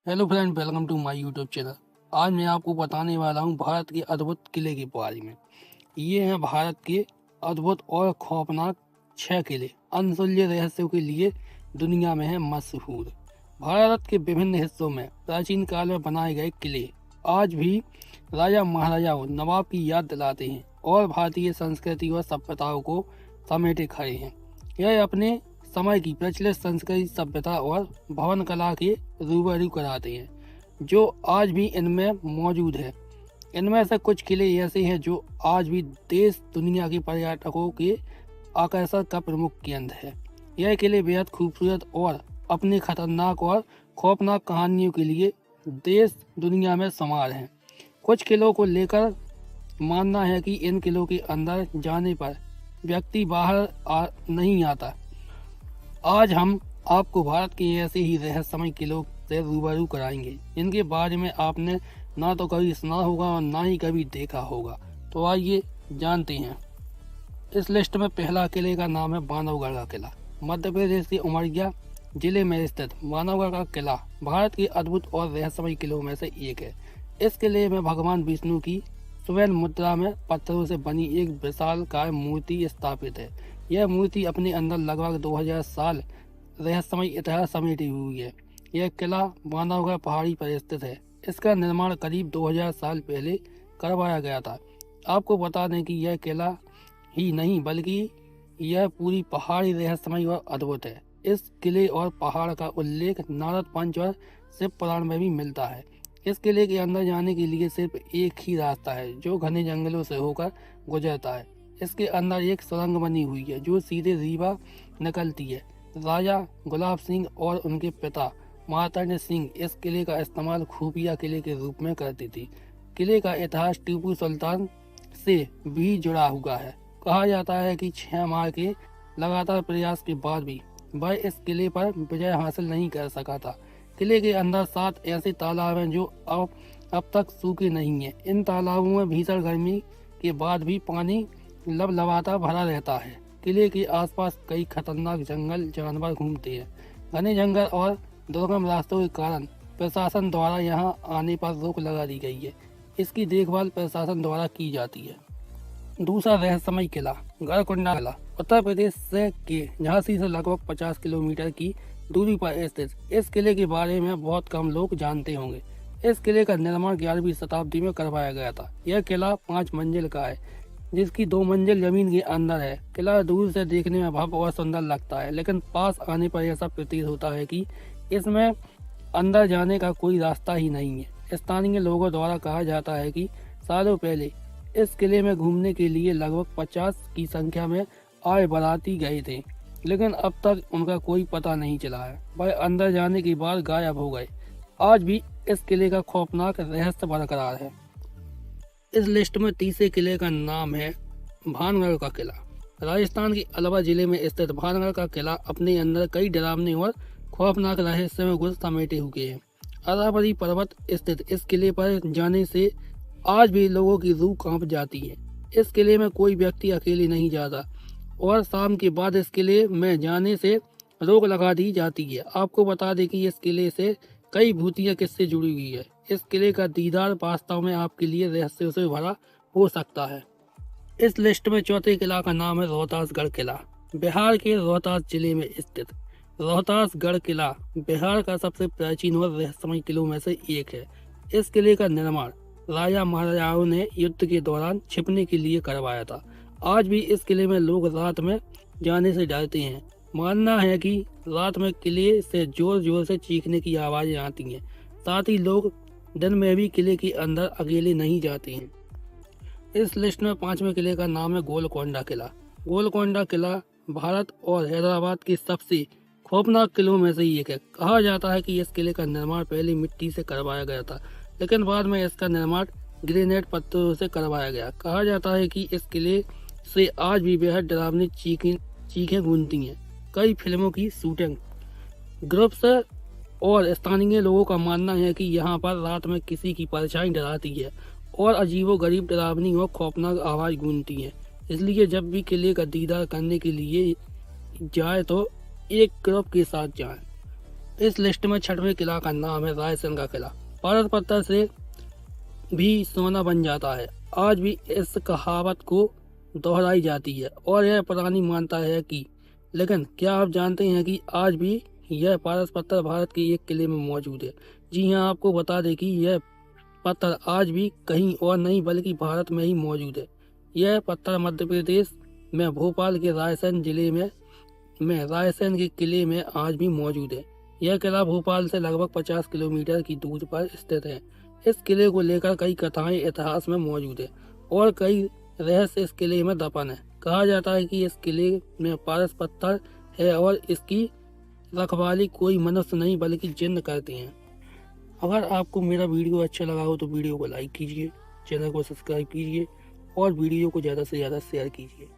Hello friend, welcome to my YouTube channel. आज मैं आपको बताने वाला हूं भारत के अद्भुत किले के बारे में। ये हैं भारत के अद्भुत और खौफनाक 6 किले, अनसुलझे रहस्यों के लिए दुनिया में है मशहूर। भारत के विभिन्न हिस्सों में प्राचीन काल में बनाए गए किले आज भी राजा महाराजाओं नवाब की याद दिलाते हैं और भारतीय संस्कृति और सभ्यताओं को समेटे खड़े हैं। यह अपने समय की प्रचलित संस्कृति, सभ्यता और भवन कला के रूबरू कराते हैं जो आज भी इनमें मौजूद है। इनमें से कुछ किले ऐसे हैं जो आज भी देश दुनिया के पर्यटकों के आकर्षण का प्रमुख केंद्र है। यह किले बेहद खूबसूरत और अपने खतरनाक और खौफनाक कहानियों के लिए देश दुनिया में शुमार हैं। कुछ किलों को लेकर मानना है कि इन किलों के अंदर जाने पर व्यक्ति बाहर नहीं आता। आज हम आपको भारत के ऐसे ही रहस्यमय किलों से रूबरू कराएंगे जिनके बारे में आपने ना तो कभी सुना होगा और ना ही कभी देखा होगा। तो आइए जानते हैं। इस लिस्ट में पहला किले का नाम है बांधवगढ़ का किला। मध्य प्रदेश के उमरिया जिले में स्थित बांधवगढ़ का किला भारत के अद्भुत और रहस्यमय किलों में से एक है। इस किले में भगवान विष्णु की स्वर्ण मुद्रा में पत्थरों से बनी एक विशालकाय मूर्ति स्थापित है। यह मूर्ति अपने अंदर लगभग 2000 साल रहस्यमय इतिहास समेटी हुई है। यह किला बांधवगढ़ पहाड़ी पर स्थित है। इसका निर्माण करीब 2000 साल पहले करवाया गया था। आपको बता दें कि यह किला ही नहीं बल्कि यह पूरी पहाड़ी रहस्यमय और अद्भुत है। इस किले और पहाड़ का उल्लेख नारद पंच और शिव पुराण में भी मिलता है। इस किले के अंदर जाने के लिए सिर्फ एक ही रास्ता है जो घने जंगलों से होकर गुजरता है। इसके अंदर एक सुरंग बनी हुई है जो सीधे रीवा निकलती है। राजा गुलाब सिंह और उनके पिता मार्तंड सिंह इस किले का इस्तेमाल खुफिया किले के रूप में करती थी। किले का इतिहास टीपू सुल्तान से भी जुड़ा हुआ है। कहा जाता है कि 6 माह के लगातार प्रयास के बाद भी वह इस किले पर विजय हासिल नहीं कर सका था। किले के अंदर 7 ऐसे तालाब हैं जो अब तक सूखे नहीं हैं। इन तालाबों में भीषण गर्मी के बाद भी पानी लबलबाता भरा रहता है। किले के आसपास कई खतरनाक जंगल जानवर घूमते हैं। घने जंगल और दुर्गम रास्तों के कारण प्रशासन द्वारा यहां आने पर रोक लगा दी गई है। इसकी देखभाल प्रशासन द्वारा की जाती है। दूसरा रहस्यमय किला गढ़कुंडा किला उत्तर प्रदेश से के झांसी से लगभग 50 किलोमीटर की दूरी पर स्थित इस किले के बारे में बहुत कम लोग जानते होंगे। इस किले का निर्माण 11वीं शताब्दी में करवाया गया था। यह किला 5 मंजिल का है जिसकी 2 मंजिल जमीन के अंदर है। किला दूर से देखने में भव्य और सुंदर लगता है, लेकिन पास आने पर ऐसा प्रतीत होता है कि इसमें अंदर जाने का कोई रास्ता ही नहीं है। स्थानीय लोगों द्वारा कहा जाता है कि सालों पहले इस किले में घूमने के लिए लगभग 50 की संख्या में आए बाराती गए थे, लेकिन अब तक उनका कोई पता नहीं चला है। वह अंदर जाने के बाद गायब हो गए। आज भी इस किले का खौफनाक रहस्य बरकरार है। इस लिस्ट में तीसरे किले का नाम है भानगढ़ का किला। राजस्थान के अलवर जिले में स्थित भानगढ़ का किला अपने अंदर कई डरावने और खौफनाक रहस्यमय गुण समेटे हुए हैं। अरावली पर्वत स्थित इस किले पर जाने से आज भी लोगों की रूह कांप जाती है। इस किले में कोई व्यक्ति अकेले नहीं जाता और शाम के बाद इस किले में जाने से रोक लगा दी जाती है। आपको बता दें कि इस किले से कई भूतिया किस्से जुड़ी हुई है। इस किले का दीदार वास्तव में आपके लिए रहस्यों से भरा हो सकता है। इस लिस्ट में चौथे किला का नाम है रोहतासगढ़ किला। बिहार के रोहतास जिले में स्थित रोहतासगढ़ किला बिहार का सबसे प्राचीन और रहस्यमय किलों में से एक है। इस किले का निर्माण राजा महाराजाओं ने युद्ध के दौरान छिपने के लिए करवाया था। आज भी इस किले में लोग रात में जाने से डरते हैं। मानना है कि रात में किले से जोर जोर से चीखने की आवाजें आती हैं। साथ ही लोग दिन में भी किले के अंदर अकेले नहीं जाते हैं। इस लिस्ट में 5वें किले का नाम है गोलकोंडा किला। गोलकोंडा किला भारत और हैदराबाद के सबसे खौफनाक किलों में से एक है। कहा जाता है कि इस किले का निर्माण पहले मिट्टी से करवाया गया था, लेकिन बाद में इसका निर्माण ग्रेनाइट पत्थरों से करवाया गया। कहा जाता है कि इस किले से आज भी बेहद डरावनी चीखें गूंजती हैं। कई फिल्मों की शूटिंग ग्रुप्स और स्थानीय लोगों का मानना है कि यहाँ पर रात में किसी की परछाई डराती है और अजीबोगरीब डरावनी और खौफनाक आवाज गूंजती है। इसलिए जब भी किले का दीदार करने के लिए जाए तो एक ग्रुप के साथ जाएं। इस लिस्ट में 6वें किला का नाम है रायसेन का किला। पारस पत्थर से भी सोना बन जाता है। आज भी इस कहावत को दोहराई जाती है और यह पुरानी मान्यता है कि, लेकिन क्या आप जानते हैं कि आज भी यह पारस पत्थर भारत के एक किले में मौजूद है। जी हाँ, आपको बता दें कि यह पत्थर आज भी कहीं और नहीं बल्कि भारत में ही मौजूद है। यह पत्थर मध्य प्रदेश में भोपाल के रायसेन जिले में रायसेन के किले में आज भी मौजूद है। यह किला भोपाल से लगभग 50 किलोमीटर की दूरी पर स्थित है। इस किले को लेकर कई कथाएं इतिहास में मौजूद है और कई रहस्य इस किले में दफन है। कहा जाता है कि इस किले में पारस पत्थर है और इसकी रखवाली कोई मनुष्य नहीं बल्कि जिन्न करते हैं। अगर आपको मेरा वीडियो अच्छा लगा हो तो वीडियो को लाइक कीजिए, चैनल को सब्सक्राइब कीजिए और वीडियो को ज़्यादा से ज़्यादा शेयर कीजिए।